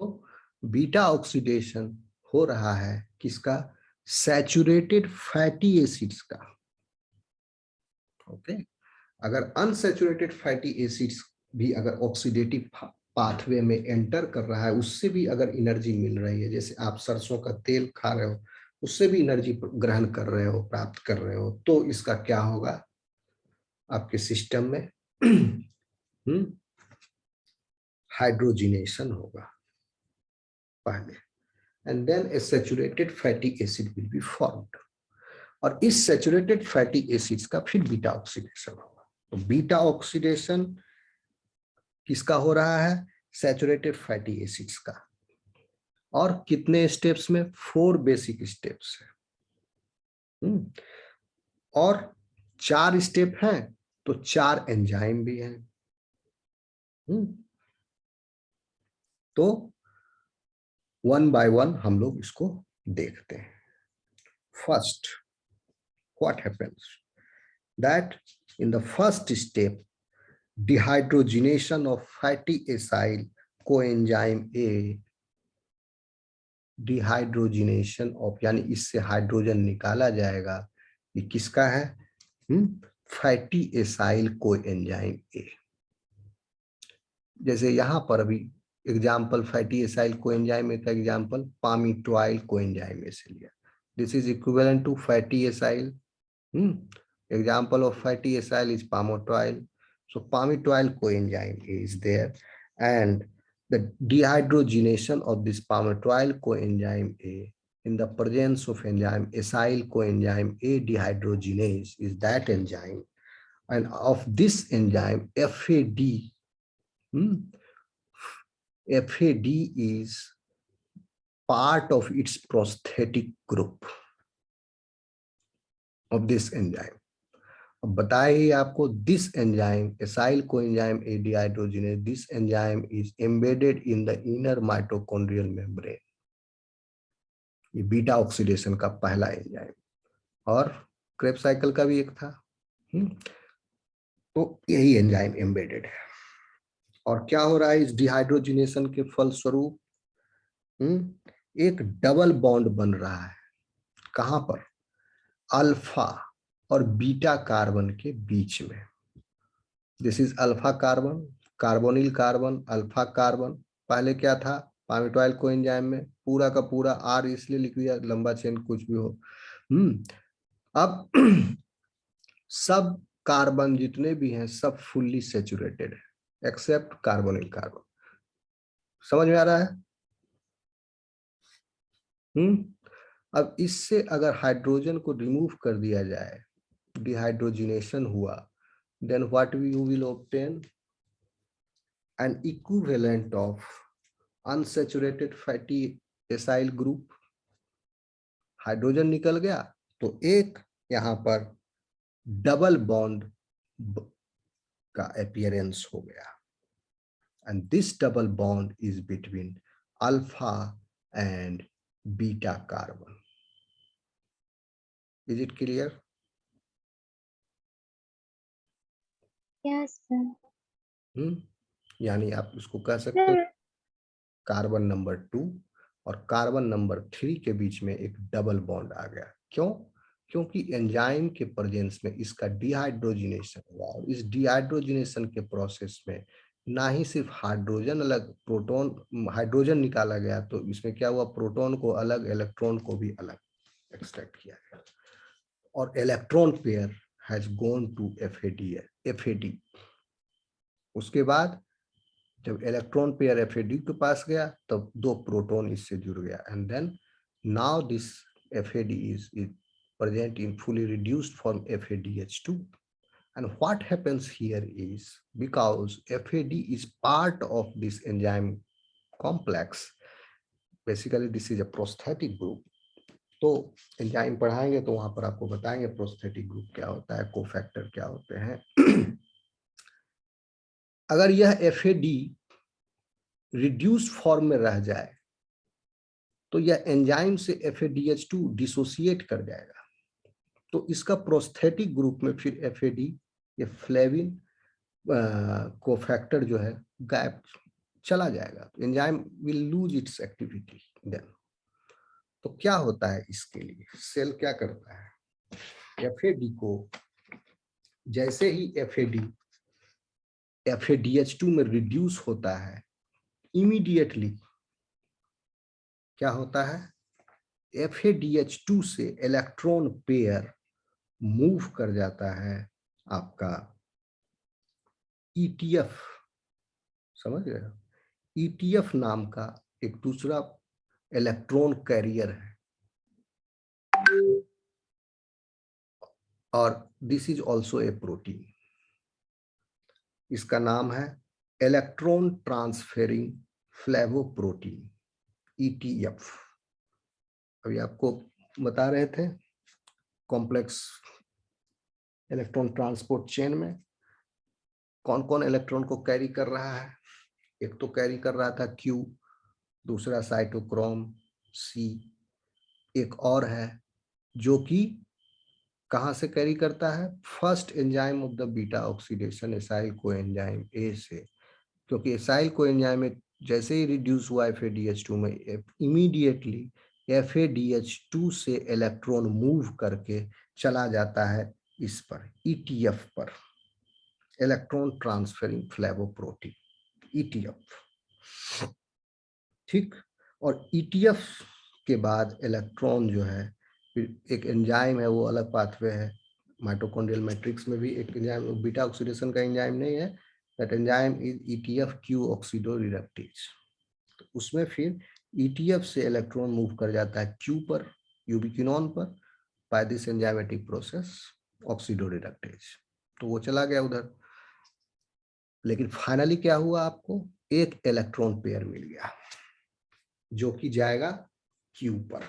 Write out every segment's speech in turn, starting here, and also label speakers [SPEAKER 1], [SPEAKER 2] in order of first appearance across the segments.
[SPEAKER 1] तो beta oxidation हो रहा है किसका? सैचुरेटेड फैटी एसिड्स का। ओके, अगर अनसैचुरेटेड फैटी एसिड्स भी अगर ऑक्सीडेटिव पाथवे में एंटर कर रहा है, उससे भी अगर एनर्जी मिल रही है, जैसे आप सरसों का तेल खा रहे हो, उससे भी एनर्जी ग्रहण कर रहे हो, प्राप्त कर रहे हो, तो इसका क्या होगा आपके सिस्टम में? हाइड्रोजिनेशन होगा पहले, and then a saturated fatty acid will be formed, और इस सैचुरेटेड फैटी एसिड्स का फिर बीटा ऑक्सीडेशन होगा। तो बीटा ऑक्सीडेशन किसका हो रहा है? सैचुरेटेड फैटी एसिड्स का। और कितने स्टेप्स में? 4 बेसिक स्टेप्स है। और 4 स्टेप हैं तो 4 एंजाइम भी हैं। तो 1 बाय 1 हम लोग इसको देखते हैं। First, what happens? That in the first step, dehydrogenation of fatty acyl coenzyme A, dehydrogenation of, यानी इससे हाइड्रोजन निकाला जाएगा। ये किसका है? Fatty acyl coenzyme A. जैसे यहां पर अभी example fatty acyl coenzyme A का एग्जाम्पल पामीटोइल कोएंजाइम ए से लिया। This is equivalent to fatty acyl. Example of fatty acyl is palmitoyl. So palmitoyl coenzyme A is there, and the dehydrogenation of this palmitoyl coenzyme A in the presence of enzyme acyl coenzyme A dehydrogenase is that enzyme, and of this enzyme FAD, FAD is part of its prosthetic group of this enzyme. अब बताइए आपको, this enzyme acyl coenzyme A dehydrogenase, this enzyme is embedded in the inner mitochondrial membrane. ये beta oxidation का पहला enzyme, और Krebs cycle का भी एक था। तो यही एंजाइम एम्बेडेड है। और क्या हो रहा है इस डिहाइड्रोजिनेशन के फलस्वरूप? एक डबल बॉन्ड बन रहा है। कहां पर? अल्फा और बीटा कार्बन के बीच में। This is alpha carbon, carbonyl carbon, alpha carbon. पहले क्या था पामीटोइल कोएंजाइम में? पूरा का पूरा आर इसलिए लिख दिया, लंबा चेन कुछ भी हो। अब सब कार्बन जितने भी हैं सब फुल्ली सैचुरेटेड है एक्सेप्ट कार्बोनिल कार्बन। समझ में आ रहा है? अब इससे अगर हाइड्रोजन को रिमूव कर दिया जाए, डिहाइड्रोजिनेशन हुआ, then what you will obtain? An equivalent of unsaturated fatty acyl group। Hydrogen निकल गया तो एक यहां पर डबल बॉन्ड का अपीयरेंस हो गया, and this double bond is between alpha and beta carbon. Is it clear?
[SPEAKER 2] Yes, sir.
[SPEAKER 1] यानी आप उसको कह सकते हो कार्बन नंबर 2 और कार्बन नंबर 3 के बीच में एक डबल बॉन्ड आ गया। क्यों? क्योंकि एंजाइम के प्रेजेंस में इसका डिहाइड्रोजिनेशन हुआ, और इस डिहाइड्रोजिनेशन के प्रोसेस में ना ही सिर्फ हाइड्रोजन अलग, प्रोटॉन हाइड्रोजन निकाला गया, तो इसमें क्या हुआ, प्रोटॉन को अलग, इलेक्ट्रॉन को भी अलग एक्सट्रैक्ट किया गया, और electron pair has gone to FAD। उसके बाद जब इलेक्ट्रॉन पेयर FAD के पास गया तब 2 प्रोटॉन इससे जुड़ गया, and then now this FAD is present in fully reduced form FADH2. And what happens here is, because FAD is part of this enzyme complex, basically this is a prosthetic group. तो enzyme पढ़ाएंगे तो वहां पर आपको बताएंगे prosthetic group क्या होता है, कोफैक्टर क्या होते हैं। अगर यह FAD रिड्यूस्ड फॉर्म में रह जाए तो यह एंजाइम से FADH2 डिसोसिएट कर जाएगा, तो इसका प्रोस्थेटिक ग्रुप में फिर FAD, ये फ्लेविन कोफैक्टर जो है गायब चला जाएगा, तो enzyme will lose its activity then. तो क्या होता है इसके लिए, सेल क्या करता है, एफएडी को जैसे ही FADH2 में रिड्यूस होता है, इमीडिएटली क्या होता है, FADH2 से इलेक्ट्रॉन पेयर मूव कर जाता है आपका ETF, समझ रहे हो, ETF नाम का एक दूसरा इलेक्ट्रॉन कैरियर है, और this is also a protein. इसका नाम है इलेक्ट्रॉन ट्रांसफेरिंग फ्लेवोप्रोटीन, ETF। अभी आपको बता रहे थे कॉम्प्लेक्स इलेक्ट्रॉन ट्रांसपोर्ट चेन में कौन कौन इलेक्ट्रॉन को कैरी कर रहा है। एक तो कैरी कर रहा था Q, दूसरा साइटोक्रोम C, एक और है जो कि कहां से कैरी करता है, first enzyme of the beta oxidation acyl coenzyme A से, क्योंकि एसाइल कोएंजाइम में जैसे ही रिड्यूस हुआ FADH2 में, इमीडिएटली FADH2 से इलेक्ट्रॉन मूव करके चला जाता है इस पर, ETF पर, इलेक्ट्रॉन ट्रांसफरिंग फ्लेवोप्रोटीन, ETF। ठीक, और ETF के बाद इलेक्ट्रॉन जो है, फिर एक एंजाइम है, वो अलग पाथवे है, माइटोकॉन्ड्रियल मैट्रिक्स में भी एक एंजाइम, बीटा ऑक्सीडेशन का एंजाइम नहीं है, दैट एंजाइम इज ETF-Q ऑक्सीडोरिडक्टेज। तो उसमें फिर ETF से इलेक्ट्रॉन मूव कर जाता है Q पर, यूबिक्विनोन पर, बाय दिस एंजाइमेटिक प्रोसेस ऑक्सीडोरिडक्टेज, तो वो चला गया उधर। लेकिन फाइनली क्या हुआ, आपको एक इलेक्ट्रॉन पेयर मिल गया जो कि जाएगा Q पर।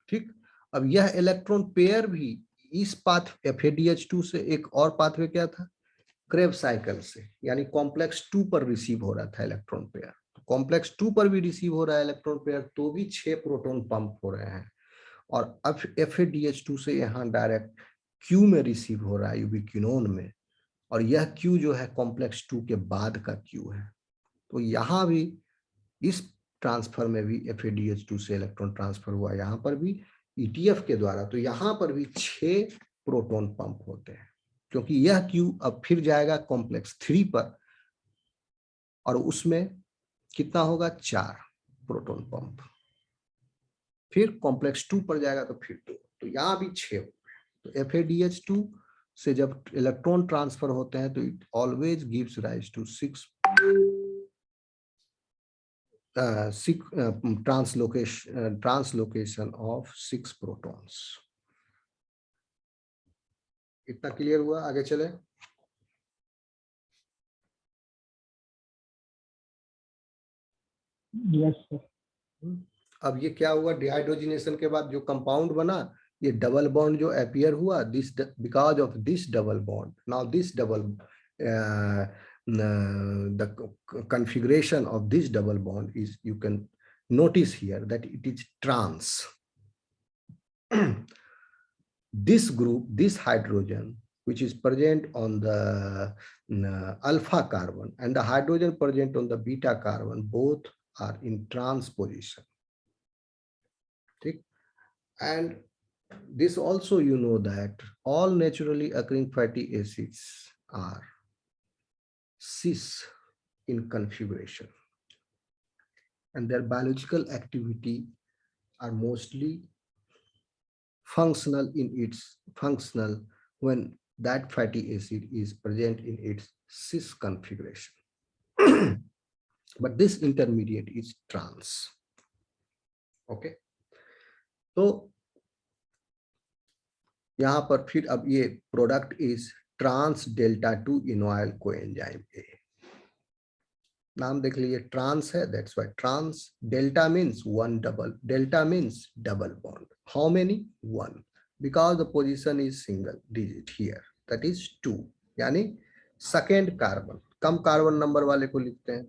[SPEAKER 1] ठीक, अब यह इलेक्ट्रॉन पेयर भी इस पाथ FADH2 से एक और पाथवे क्या था, क्रेब्स साइकिल से, यानी कॉम्प्लेक्स 2 पर रिसीव हो रहा था इलेक्ट्रॉन पेयर। कॉम्प्लेक्स 2 पर भी रिसीव हो रहा है इलेक्ट्रॉन पेयर, तो भी 6 प्रोटॉन पंप हो रहे हैं, और अब FADH2 से यहाँ डायरेक्ट Q में रिसीव हो रहा है यूबिक्विनोन में, और यह Q जो है कॉम्प्लेक्स 2 के बाद का Q है। तो यहाँ भी इस ट्रांसफर में भी FADH2 से इलेक्ट्रॉन ट्रांसफर हुआ, यहाँ पर भी ETF के द्वारा, तो यहाँ पर भी 6 प्रोटॉन पंप होते हैं, क्योंकि यह Q अब फिर जाएगा कॉम्प्लेक्स 3 पर, और उसमें कितना होगा, 4 प्रोटॉन पंप, फिर कॉम्प्लेक्स 2 पर जाएगा तो फिर 2, तो यहाँ भी 6 हो गए। तो FADH2 से जब इलेक्ट्रॉन ट्रांसफर होते हैं तो it always gives rise to 6 translocation of 6 protons. इतना क्लियर हुआ, आगे चले।
[SPEAKER 2] Yes sir.
[SPEAKER 1] अब ये क्या हुआ, डिहाइड्रोजिनेशन के बाद जो कंपाउंड बना, ये डबल बॉन्ड जो अपीयर हुआ, this because of this double bond, now this double the configuration of this double bond is, you can notice here that it is trans. This group, this hydrogen which is present on the alpha carbon and the hydrogen present on the beta carbon, both are in trans position. And this also, you know, that all naturally occurring fatty acids are cis in configuration, and their biological activity are mostly functional when that fatty acid is present in its cis configuration. But this intermediate is trans. Okay, तो यहां पर फिर अब ये product is trans delta 2 enoyl coenzyme A, नाम देख लीजिए, trans है, that's why trans. Delta means one double, delta means double bond, how many, one, because the position is single digit here, that is 2, यानी second carbon, कम carbon number वाले को लिखते हैं।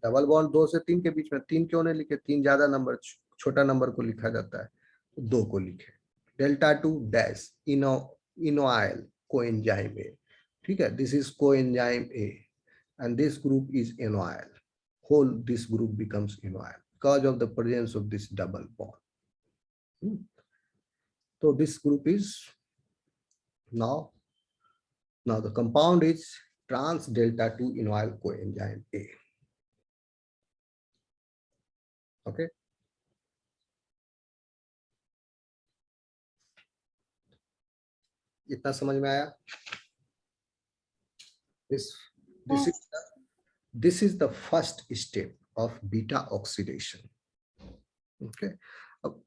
[SPEAKER 1] डबल बॉन्ड 2 से 3 के बीच में 3 क्यों नहीं लिखे, 3 ज्यादा नंबर, छोटा नंबर को लिखा जाता है, 2 को लिखे। डेल्टा 2 डैश इनोइल कोएंजाइम ए, ठीक है, this is coenzyme A, and this group is enoyl. Whole this group becomes enoyl because of the presence of this double bond. So this group is now the compound is trans delta 2 enoyl coenzyme A. Okay. इतना समझ में आया? This is the first step of beta oxidation. Okay. अब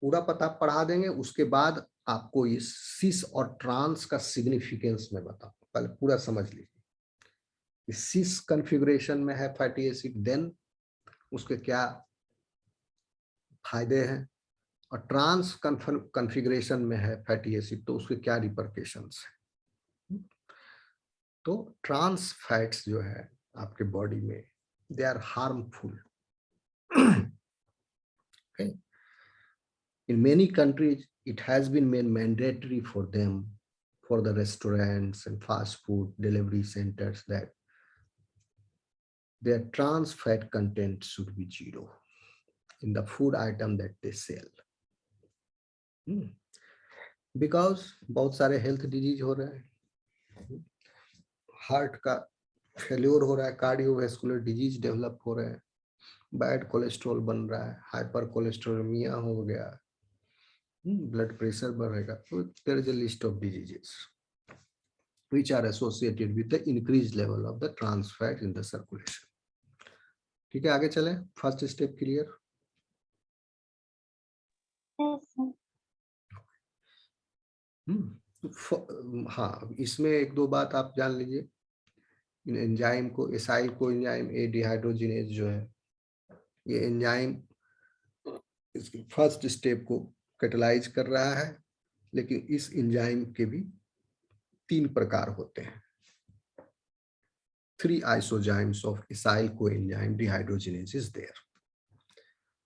[SPEAKER 1] पूरा पता पढ़ा देंगे, उसके बाद आपको इस सिस और ट्रांस का सिग्निफिकेंस में बताऊं, पहले पूरा समझ लीजिए। सिस कॉन्फ़िगरेशन में है फैटी एसिड, देन उसके क्या फायदे हैं, और ट्रांस कॉन्फ़िगरेशन में है फैटी एसिड तो उसके क्या रिपरकेशंस हैं। तो ट्रांस फैट्स जो है आपके बॉडी में, they are harmful. Okay. In many countries, it has been made mandatory for them, for the restaurants and fast food delivery centers, that their trans fat content should be 0 in the food item that they sell. Because बहुत सारे health disease हो रहे हैं, heart का failure हो रहा है, cardiovascular disease develop हो रहे हैं, बैड कोलेस्ट्रॉल बन रहा है, हाइपर कोलेस्ट्रोलेमिया हो गया, ब्लड प्रेशर बढ़ेगा। तो there is a list of diseases which are associated with the increased level of the trans fat in the circulation. ठीक है, आगे चलें। First step clear? हाँ, इसमें एक दो बात आप जान लीजिए। एंजाइम को, एसाइल को एंजाइम ए डिहाइड्रोजिनेज जो है, ये एंजाइम इसके फर्स्ट स्टेप को कैटलाइज कर रहा है, लेकिन इस एंजाइम के भी 3 प्रकार होते हैं। 3 isozymes of acyl coenzyme dehydrogenase is there.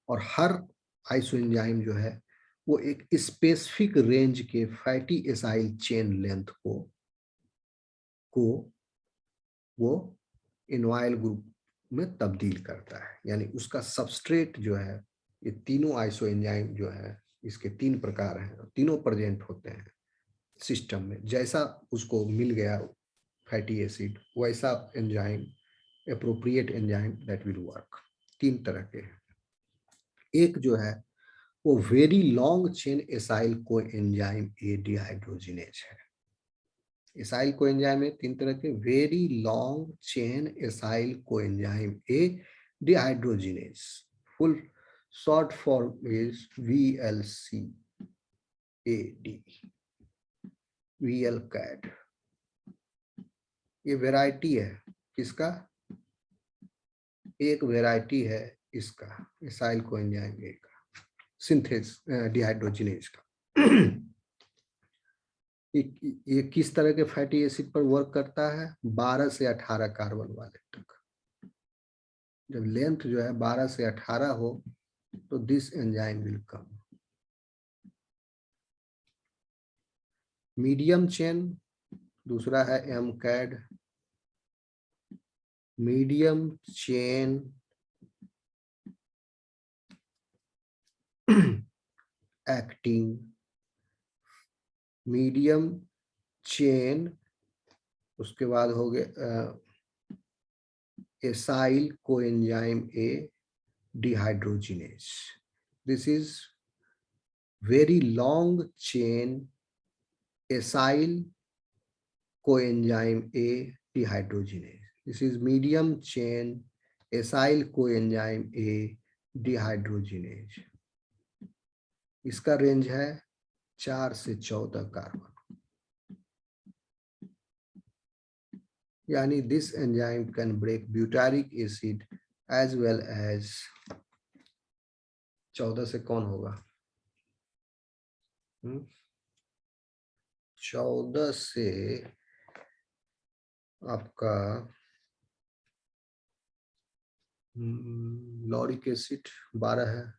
[SPEAKER 1] और हर आइसोएंजाइम जो है वो एक स्पेसिफिक रेंज के फैटी एसाइल चेन लेंथ को वो इनॉयल ग्रुप में तब्दील करता है। यानी उसका सबस्ट्रेट जो है, ये तीनों आइसोएंजाइम जो है, इसके 3 प्रकार हैं, तीनों प्रेजेंट होते हैं सिस्टम में। जैसा उसको मिल गया फैटी एसिड, वैसा enzyme, appropriate enzyme that will work. 3 तरह के हैं। एक जो है वो very long chain acyl coenzyme A dehydrogenase है। एसाइल कोएंजाइम है 3 तरह के, very long chain acyl coenzyme A dehydrogenase, full short form is VLCAD, VLCAD। ये वैरायटी है किसका? एक वैरायटी है इसका, एसाइल कोएंजाइम ए का, सिंथेस डिहाइड्रोजिनेज का। ये किस तरह के फैटी एसिड पर वर्क करता है? 12 से 18 कार्बन वाले तक। जब लेंथ जो है 12 से 18 हो तो this enzyme will come. Medium chain दूसरा है MCAD, medium chain acting, medium chain, उसके बाद हो गया acyl coenzyme A dehydrogenase. This is very long chain acyl coenzyme A dehydrogenase. This is medium chain acyl coenzyme A dehydrogenase. इसका range है 4 से 14 carbon. यानी this enzyme can break butyric acid as well as 14 से कौन होगा? 14 से आपका lauric acid 12 है।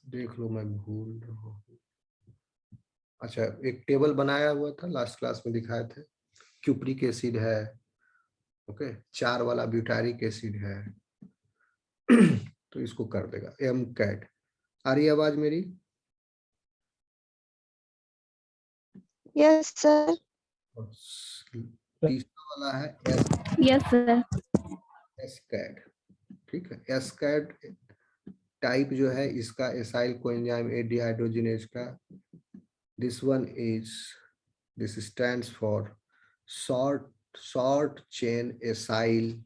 [SPEAKER 1] देख लो, मैं भूल रहा हूँ। अच्छा, एक टेबल बनाया हुआ था, लास्ट क्लास में दिखाए थे। क्यूप्रिक एसिड है, ओके, 4 वाला ब्यूटारिक एसिड है। तो इसको कर देगा एम कैट। आ रही आवाज मेरी?
[SPEAKER 2] Yes sir.
[SPEAKER 1] तीसरा वाला है
[SPEAKER 2] यस सर।
[SPEAKER 1] S cat. ठीक है, एस कैट टाइप जो है इसका एसाइल कोएंजाइम ए डिहाइड्रोजिनेज का, this stands for short chain acyl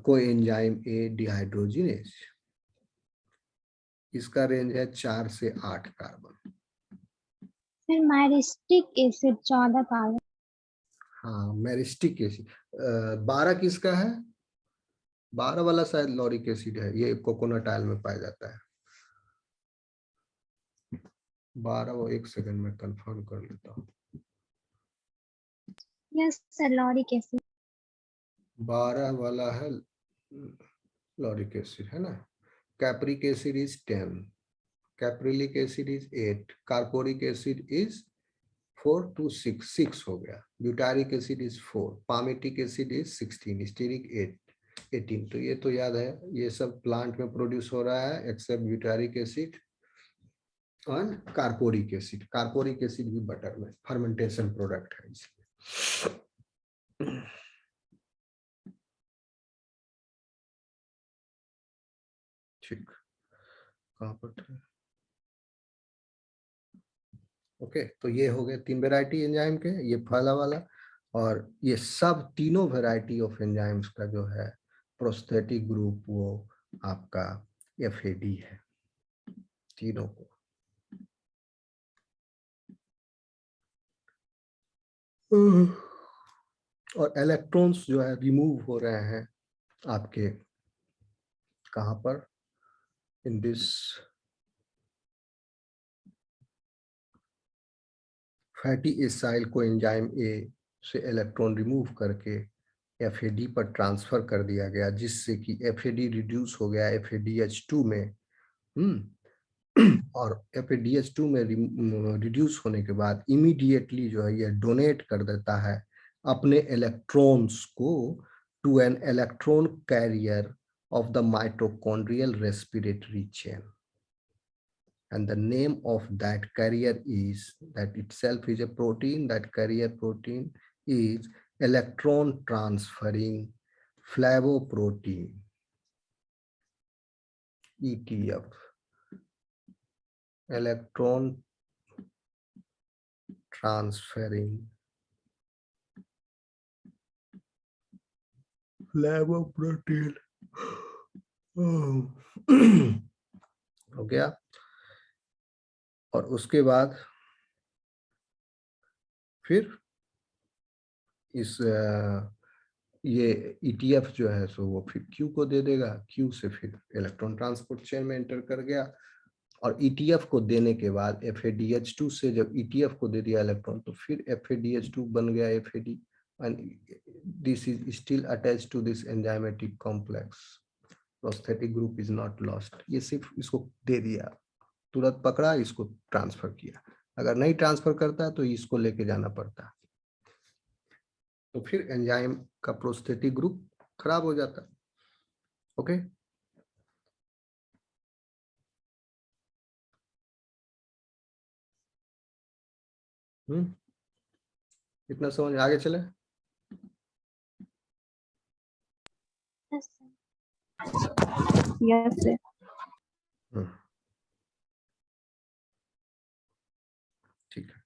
[SPEAKER 1] coenzyme A dehydrogenase. इसका रेंज है 4 से 8 कार्बन।
[SPEAKER 2] फिर माइरिस्टिक एसिड 14 कार्बन।
[SPEAKER 1] हाँ, मैरिस्टिक एसिड 12 किसका है? 12 वाला शायद लॉरिक एसिड है, ये कोकोनट ऑयल में पाया जाता है। 12 वो 1 सेकंड में कंफर्म कर लेता हूँ।
[SPEAKER 2] यस सर, लॉरिक एसिड
[SPEAKER 1] 12 वाला है लॉरिक एसिड, है ना। Capric acid is 10, caprylic acid is 8, caproic acid is 4 to 6 हो गया, butyric acid is 4, palmitic acid is 16, stearic 18। तो ये तो याद है, ये सब प्लांट में प्रोड्यूस हो रहा है एक्सेप्ट ब्यूटारिक एसिड और कार्पोरिक एसिड। कार्पोरिक एसिड भी बटर में फर्मेंटेशन प्रोडक्ट है इसलिए। ठीक, कहाँ पर थे? ओके, तो ये हो गए 3 वेराइटी एंजाइम के, ये पहला वाला। और ये सब तीनों वेराइटी ऑफ एंजाइम्स का जो है प्रोस्थेटिक ग्रुप वो आपका FAD है, तीनों को। और इलेक्ट्रॉन्स जो है रिमूव हो रहे हैं आपके कहाँ पर, in this fatty acyl coenzyme A से इलेक्ट्रॉन रिमूव करके FAD पर ट्रांसफर कर दिया गया, जिससे कि FAD रिड्यूस हो गया FADH2 में। और FADH2 में रिड्यूस होने के बाद इमीडिएटली जो है ये डोनेट कर देता है अपने इलेक्ट्रॉन्स को to an electron carrier of the mitochondrial respiratory chain, and the name of that carrier is, that itself is a protein, that carrier protein is electron transferring flavoprotein, ETF, electron transferring flavoprotein। हो गया। और उसके बाद फिर इस ये ETF जो है सो वो फिर Q को दे देगा, Q से फिर इलेक्ट्रॉन ट्रांसपोर्ट चेन में एंटर कर गया। और ETF को देने के बाद FADH2 से जब ETF को दे दिया इलेक्ट्रॉन, तो फिर FADH2 बन गया FAD, and this is still attached to this enzymatic complex। Prosthetic group is not lost, ये सिर्फ इसको दे दिया, तुरंत पकड़ा, इसको ट्रांसफर किया। अगर नहीं ट्रांसफर करता है तो इसको लेके जाना पड़ता है, तो फिर एंजाइम का प्रोस्थेटिक ग्रुप खराब हो जाता है। ओके, इतना समझ, आगे चले।
[SPEAKER 2] Yes sir.
[SPEAKER 1] ठीक है,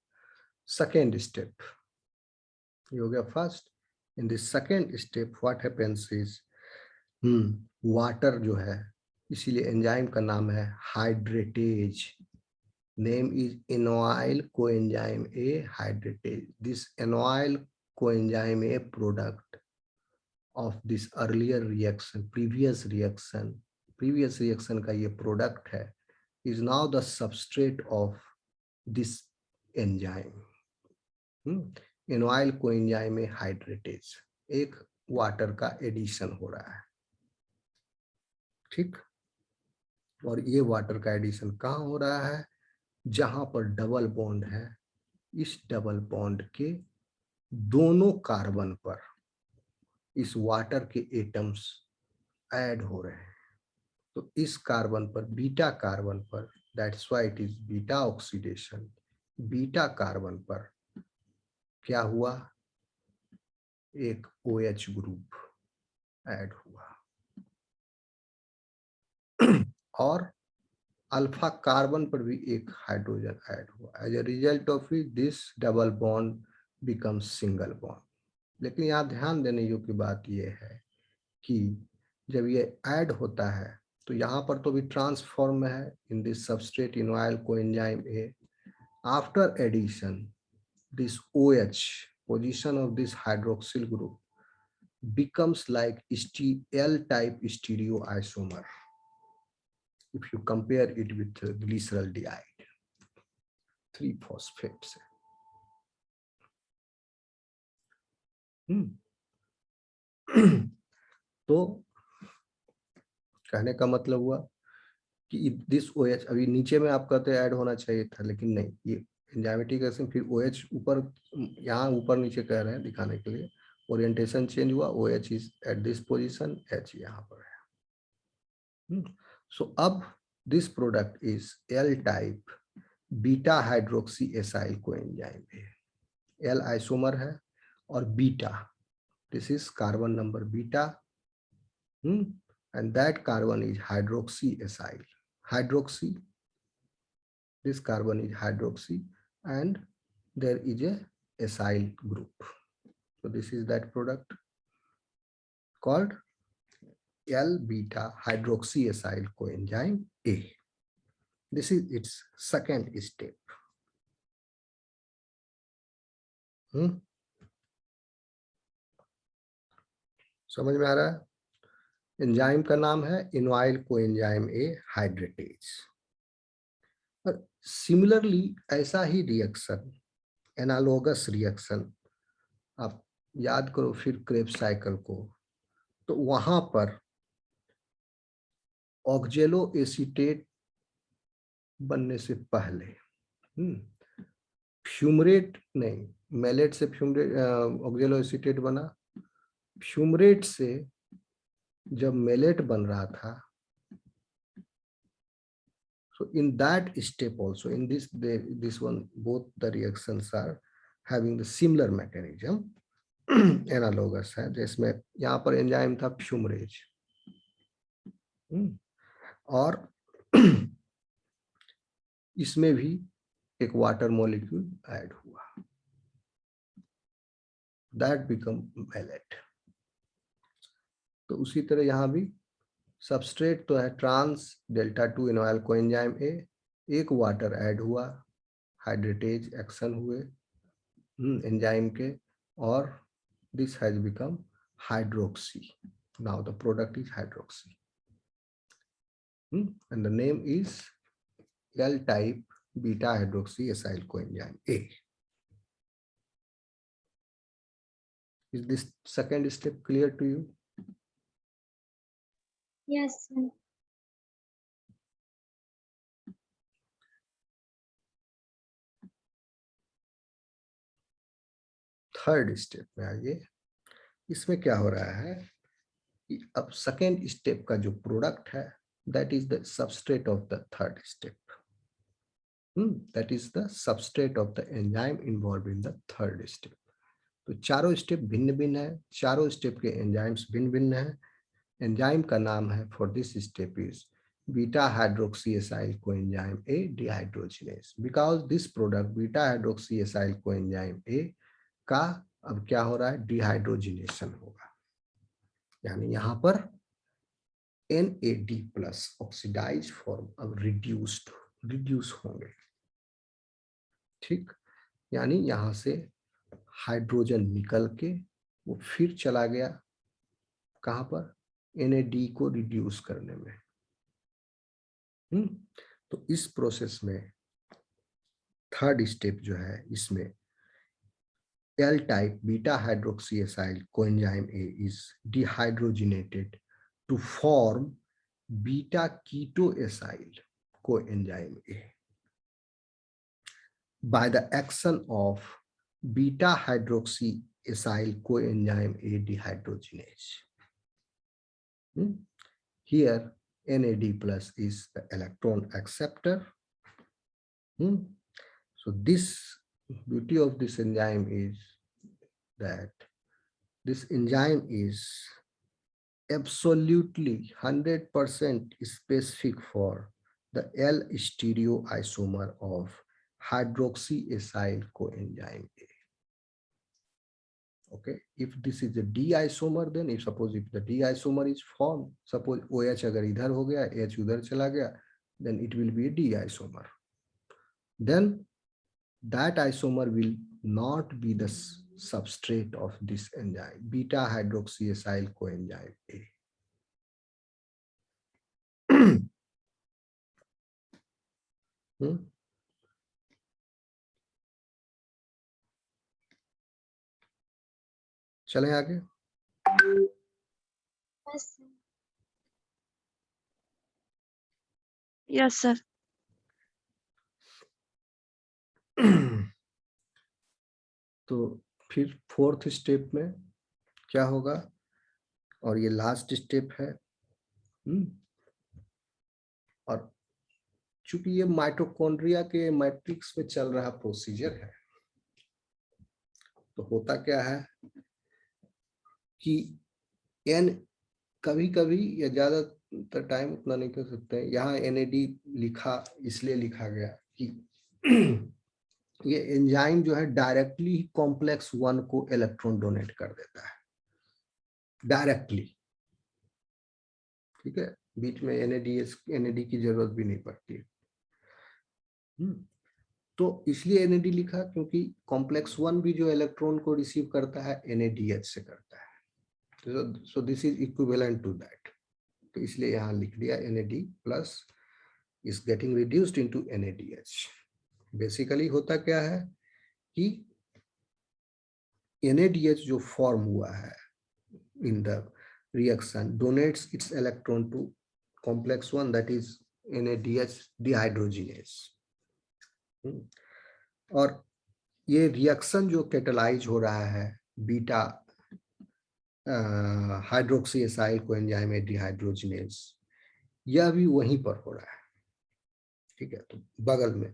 [SPEAKER 1] सेकेंड स्टेप ये हो गया first. In this second step what happens is, water जो है, इसीलिए एंजाइम का नाम है हाइड्रेटेज। Name is enoyl coenzyme A hydratase. This enoyl coenzyme A product of this earlier reaction, previous reaction का ये product है, is now the substrate of this enzyme. Enoyl coenzyme A hydratase, एक वाटर का addition हो रहा है। ठीक, और ये वाटर का एडिशन कहाँ हो रहा है? जहां पर डबल बॉन्ड है इस डबल बॉन्ड के दोनों कार्बन पर इस वाटर के एटम्स ऐड हो रहे हैं। तो इस कार्बन पर, बीटा कार्बन पर, that's why it is beta oxidation, beta carbon पर क्या हुआ, एक OH ग्रुप ऐड हुआ और अल्फा कार्बन पर भी एक हाइड्रोजन ऐड हुआ। As a result of it this double bond becomes single bond. लेकिन यहाँ ध्यान देने योग्य बात यह है कि जब ये ऐड होता है तो यहाँ पर तो भी ट्रांसफॉर्म है in this substrate enoyl coenzyme A. After addition this OH position of this hydroxyl group becomes like L type stereoisomer if you compare it with glyceraldehyde 3-phosphate से। तो कहने का मतलब हुआ कि दिस OH, अभी नीचे में आप कहते ऐड होना चाहिए था लेकिन नहीं, ये एंजाइमेटिक रिएक्शन फिर OH ऊपर, यहाँ ऊपर नीचे कह रहे हैं दिखाने के लिए, ओरिएंटेशन चेंज हुआ, OH is at this position, H यहाँ पर है। सो अब this product is L type beta hydroxy acyl coenzyme है। L आइसोमर है और beta, this is carbon number beta, and that carbon is hydroxy acyl. Hydroxy, this carbon is hydroxy and there is a acyl group. So this is that product called L-beta hydroxy acyl coenzyme A. This is its second step. समझ में आ रहा है? Enzyme का नाम है इनोइल coenzyme A हाइड्रेटेज। Similarly ऐसा ही reaction, analogous reaction, आप याद करो फिर क्रेब्स साइकिल को, तो वहां पर ऑक्जेलो एसीटेट बनने से पहले फ्यूमरेट नहीं, मेलेट से फ्यूमरेट, ऑक्जेलो एसीटेट बना, फ्यूमरेट से जब मेलेट बन रहा था, so in that step also, in this one, both the reactions are having the similar mechanism, analogous है, जिसमें यहाँ पर एंजाइम था फ्यूमरेज और इसमें भी एक वाटर मॉलिक्यूल ऐड हुआ, दैट बिकम मेलेट। तो उसी तरह यहाँ भी सबस्ट्रेट तो है trans delta 2 enoyl coenzyme A, एक वाटर ऐड हुआ, हाइड्रेटेज एक्शन हुए एंजाइम के, और this has become hydroxy. Now the product is hydroxy, and the name is L-type beta hydroxy acyl coenzyme A. Is this second step clear to you?
[SPEAKER 2] Yes, sir.
[SPEAKER 1] Third step में आइए। इसमें क्या हो रहा है कि अब सेकेंड स्टेप का जो प्रोडक्ट है that is the substrate of the third step, that is the substrate of the enzyme involve in the third step. तो चारों स्टेप भिन्न भिन्न है, चारों स्टेप के एंजाइम्स भिन्न भिन्न है। एंजाइम का नाम है for this step is beta hydroxy acyl coenzyme A dehydrogenase, because this product beta hydroxy acyl coenzyme A का अब क्या हो रहा है, डिहाइड्रोजिनेशन होगा, यानी यहाँ पर NAD+ ऑक्सीडाइज फॉर्म अब रिड्यूस होंगे, ठीक। यानी यहाँ से हाइड्रोजन निकल के वो फिर चला गया कहाँ पर, NAD को रिड्यूस करने में। तो इस प्रोसेस में थर्ड स्टेप जो है, इसमें L type beta hydroxy acyl coenzyme A is dehydrogenated to form beta keto acyl coenzyme A. by the action of beta hydroxyacyl coenzyme A dehydrogenase. Here NAD plus is the electron acceptor. So this beauty of this enzyme is that this enzyme is absolutely 100% specific for the L stereoisomer of hydroxyacyl coenzyme A. Okay, if this is a D isomer, then if suppose if the D isomer is formed, suppose OH अगर इधर हो गया, H उधर चला गया, then it will be a D isomer. Then that isomer will not be the substrate of this enzyme, beta hydroxyacyl coenzyme A. चलें आगे।
[SPEAKER 2] Yes, sir.
[SPEAKER 1] तो फिर फोर्थ स्टेप में क्या होगा, और ये लास्ट स्टेप है। और चूंकि ये माइटोकॉन्ड्रिया के मैट्रिक्स में चल रहा प्रोसीजर है, तो होता क्या है कि एन कभी कभी या ज्यादातर टाइम उतना नहीं कर सकते हैं। यहाँ NAD लिखा इसलिए लिखा गया कि ये एंजाइम जो है डायरेक्टली कॉम्प्लेक्स 1 को इलेक्ट्रॉन डोनेट कर देता है, डायरेक्टली। ठीक है, बीच में NAD की जरूरत भी नहीं पड़ती। तो इसलिए NAD लिखा क्योंकि कॉम्प्लेक्स 1 भी जो इलेक्ट्रॉन को रिसीव करता है NADH से करता है। So this is equivalent to that. तो इसलिए यहाँ लिख दिया NAD plus is getting reduced into NADH। Basically होता क्या है कि NADH जो फॉर्म हुआ है in the reaction donates its electron to complex 1 that is NADH dehydrogenase. और ये रिएक्शन जो कैटलाइज हो रहा है बीटा हाइड्रोक्सीएसाइल कोएंजाइम डिहाइड्रोजिनेज, यह भी वहीं पर हो रहा है। ठीक है, तो बगल में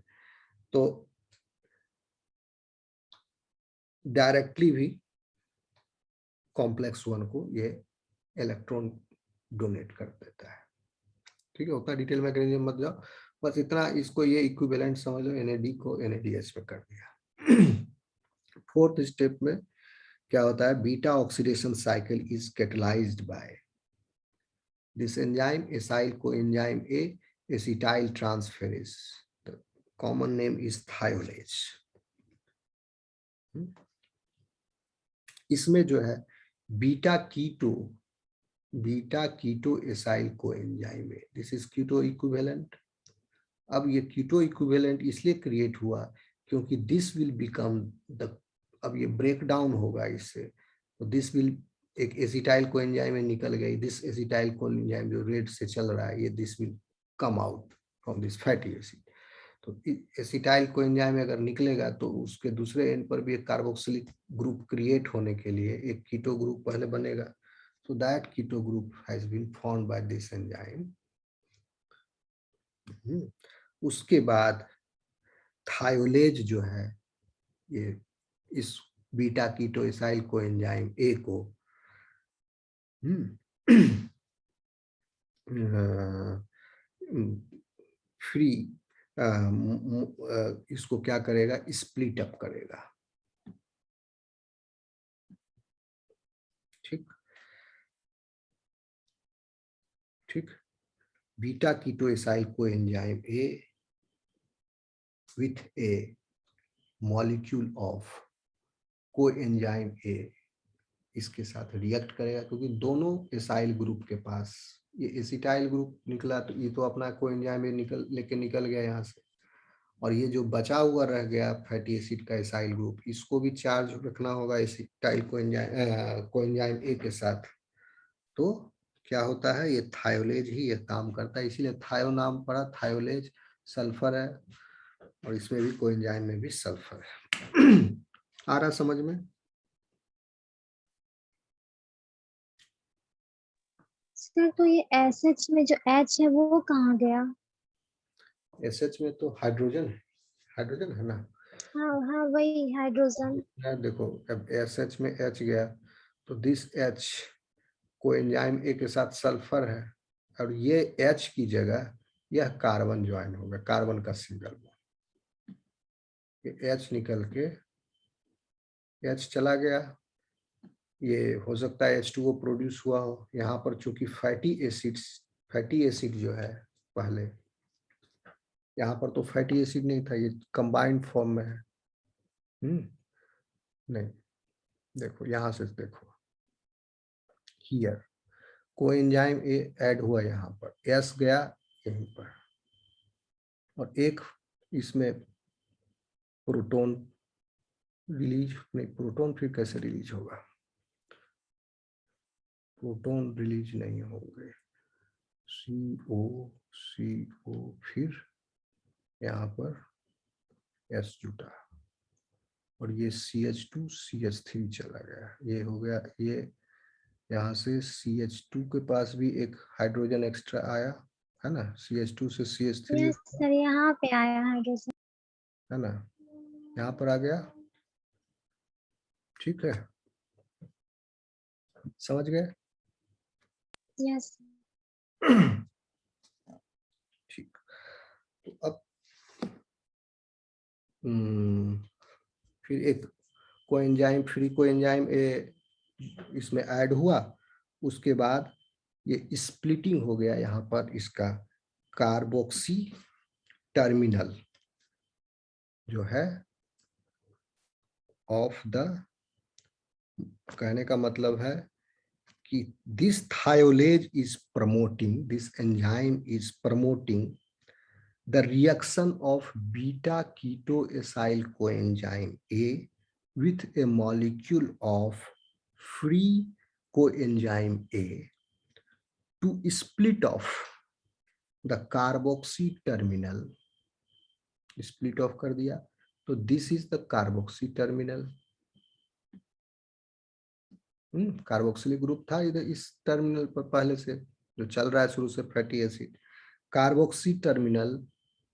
[SPEAKER 1] तो डायरेक्टली भी कॉम्प्लेक्स 1 को ये इलेक्ट्रॉन डोनेट कर देता है। ठीक है, उतना डिटेल मैकेनिज्म मत जाओ, बस इतना इसको ये इक्विवेलेंट समझ लो, NAD को NADH में कर दिया। फोर्थ स्टेप में क्या होता है, beta oxidation cycle is catalysed by this enzyme acyl coenzyme A acetyl transferase, the common name is thiolase. इसमें जो है बीटा कीटो एसाइल कोएंजाइम है, दिस इज कीटो इक्विवेलेंट। अब ये कीटो इक्विवेलेंट इसलिए क्रिएट हुआ क्योंकि दिस विल बिकम द, अब ये ब्रेक डाउन होगा इससे, तो दिस विल, एक एसिटाइल कोएंजाइम में निकल गई, दिस एसिटाइल कोएंजाइम जो रेड से चल रहा है, ये this will come out from this fatty acid. तो एसिटाइल कोएंजाइम अगर निकलेगा तो उसके दूसरे एंड पर भी एक कार्बोक्सिलिक ग्रुप क्रिएट होने के लिए एक कीटो ग्रुप पहले बनेगा। So that keto group has been formed by this enzyme. उसके बाद थायोलेज जो है ये इस beta keto acyl coenzyme A को फ्री इसको क्या करेगा, स्प्लिट अप करेगा। ठीक ठीक, beta keto acyl coenzyme A with a molecule of coenzyme A इसके साथ रिएक्ट करेगा, क्योंकि दोनों एसाइल ग्रुप के पास ये एसिटाइल ग्रुप निकला, तो ये तो अपना कोएंजाइम A निकल गया यहाँ से, और ये जो बचा हुआ रह गया फैटी एसिड का एसाइल ग्रुप, इसको भी चार्ज रखना होगा एसिटाइल कोएंजाइम A के साथ। तो क्या होता है, ये थायोलेज ही ये काम करता है, इसीलिए थायो नाम पड़ा, थायोलेज सल्फर है, और इसमें भी कोएंजाइम में भी सल्फर है। आ रहा समझ में?
[SPEAKER 2] सर तो ये एसएच में जो एच है वो कहाँ गया?
[SPEAKER 1] एसएच में तो हाइड्रोजन है ना।
[SPEAKER 2] हाँ हाँ वही हाइड्रोजन।
[SPEAKER 1] देखो अब एसएच में एच गया तो दिस एच कोएंजाइम ए के साथ सल्फर है और ये एच की जगह यह कार्बन ज्वाइन होगा, कार्बन का सिंगल बॉन्ड, ये एच निकल के एच चला गया, ये हो सकता है H2O प्रोड्यूस हुआ हो। यहाँ पर चूंकि फैटी एसिड जो है पहले, यहाँ पर तो फैटी एसिड नहीं था, ये कंबाइंड फॉर्म में है। नहीं, देखो यहाँ से देखो, हियर कोएंजाइम ए ऐड हुआ, यहाँ पर एस गया यहीं पर, और एक इसमें प्रोटॉन रिलीज नहीं, प्रोटॉन फिर कैसे रिलीज होगा, प्रोटॉन रिलीज नहीं होंगे, CO फिर यहाँ पर S जुटा और ये CH2 CH3 चला गया, ये हो गया, ये यहाँ से CH2 के पास भी एक हाइड्रोजन एक्स्ट्रा आया है ना, CH2 से CH3
[SPEAKER 2] यस सर यहाँ पे आया हाइड्रोजन।
[SPEAKER 1] है ना, यहाँ पर आ गया। ठीक है, समझ गए?
[SPEAKER 2] यस।
[SPEAKER 1] ठीक, तो अब फिर एक कोएंजाइम फ्री कोएंजाइम ए इसमें ऐड हुआ, उसके बाद ये स्प्लिटिंग हो गया यहाँ पर, इसका कार्बोक्सी टर्मिनल जो है ऑफ द, कहने का मतलब है कि this thiolase is promoting, this enzyme is promoting the reaction of beta ketoacyl coenzyme A with a molecule of free coenzyme A to split off the carboxy terminal, split off कर दिया, तो this is the carboxy terminal, carboxylic group था इधर इस terminal पर पहले से जो चल रहा है शुरू से, फैटी एसिड, कार्बोक्सी टर्मिनल,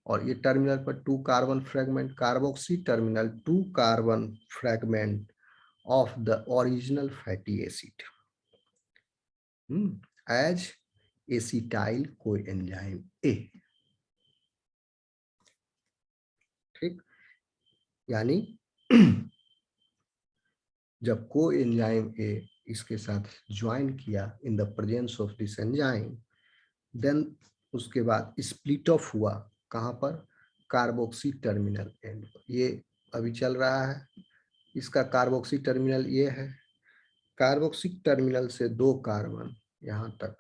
[SPEAKER 1] और ये टर्मिनल पर 2 carbon fragment, carboxy terminal 2 carbon fragment of the original fatty acid as acetyl coenzyme A. ठीक, यानी जब कोएंजाइम ए इसके साथ ज्वाइन किया in the presence of this enzyme, then उसके बाद स्प्लिट ऑफ हुआ, कहाँ पर, कार्बोक्सी टर्मिनल एंड पर, ये अभी चल रहा है, इसका कार्बोक्सी टर्मिनल ये है, कार्बोक्सी टर्मिनल से 2 कार्बन यहाँ तक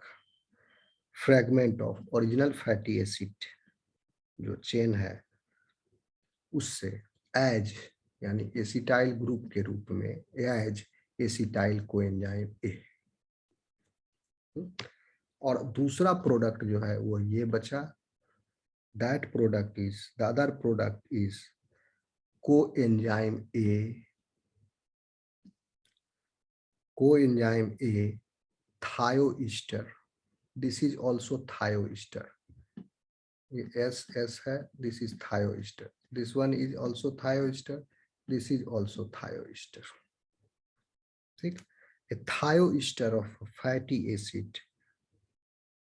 [SPEAKER 1] fragment of original fatty acid जो चेन है उससे एज, यानी एसिटाइल ग्रुप के रूप में, एज एसिटाइल कोएंजाइम ए, और दूसरा प्रोडक्ट जो है वो ये बचा, that product is, the other product is coenzyme A thioester, this is also thioester, ये S है, this is thioester, this one is also thioester, this is also thioester। ठीक, a thioester of fatty acid,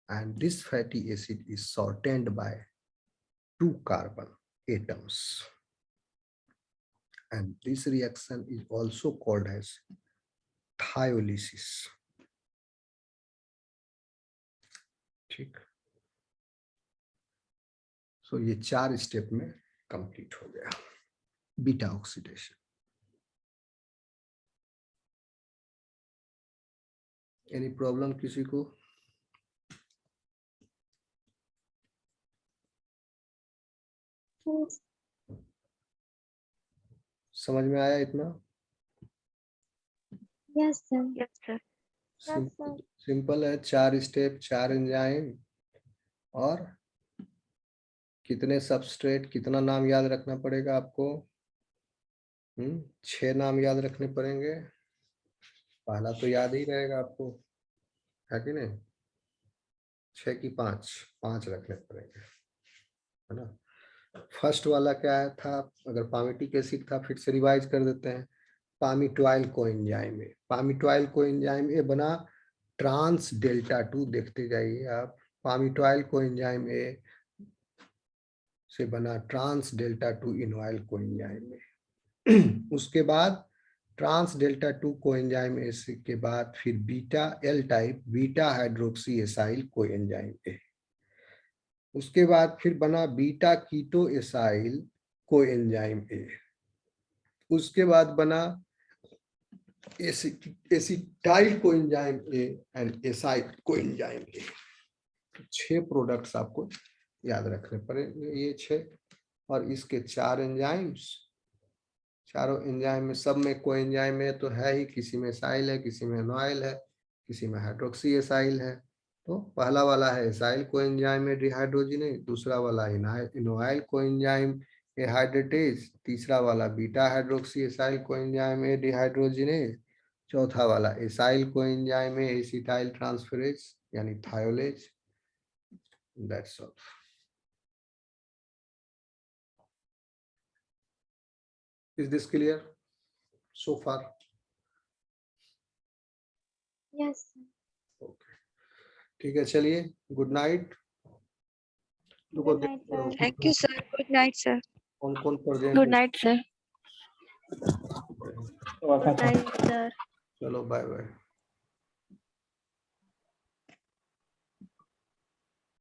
[SPEAKER 1] and this fatty acid is shortened by 2 carbon atoms, and this reaction is also called as thiolysis। ठीक, सो ये 4 step में complete हो गया beta oxidation. Any problem किसी को? समझ में आया इतना?
[SPEAKER 2] Yes sir. Yes sir.
[SPEAKER 1] Simple है, 4 स्टेप, 4 एंजाइम और कितने सबस्ट्रेट, कितना नाम याद रखना पड़ेगा आपको? 6 नाम याद रखने पड़ेंगे। पहला तो याद ही रहेगा आपको, है कि नहीं? 6 की 5 रखने पड़ेंगे, है ना। फर्स्ट वाला क्या था? अगर पामिटिक एसिड था, फिर से रिवाइज कर देते हैं। पामिटॉइल कोएंजाइम ए, पामिटॉइल कोएंजाइम ए बना ट्रांस डेल्टा 2, देखते जाइए आप। पामिटॉइल कोएंजाइम ए से बना ट्रांस डेल्टा 2 इनॉइल कोएंजाइम ए। उसके बाद ट्रांस डेल्टा 2 कोएंजाइम ए के बाद फिर beta L type beta hydroxy acyl coenzyme A. उसके बाद फिर बना beta keto acyl coenzyme A. उसके बाद बना acetyl coenzyme A and acyl coenzyme A. 6 products आपको याद रखने पड़ेंगे, ये 6। और इसके 4 एंजाइम्स, चारों एंजाइम में सब में कोएंजाइम है तो है ही, किसी में एसाइल है, किसी में एनॉइल है, किसी में हाइड्रोक्सी एसाइल है। तो पहला वाला है एसाइल कोएंजाइम ए डिहाइड्रोजिनेज, दूसरा वाला इनोइल कोएंजाइम ए हाइड्रेटेज, तीसरा वाला beta hydroxy acyl coenzyme A dehydrogenase, चौथा वाला acyl coenzyme A acetyl transferase यानी thiolase. That's all. Is this clear so far?
[SPEAKER 2] Yes.
[SPEAKER 1] Okay. ठीक है, चलिए, good night.
[SPEAKER 2] Good night, sir.
[SPEAKER 3] Thank you, sir. Good night, sir.
[SPEAKER 1] कौन present?
[SPEAKER 3] Good night, sir. Good night, sir.
[SPEAKER 1] चलो, bye bye.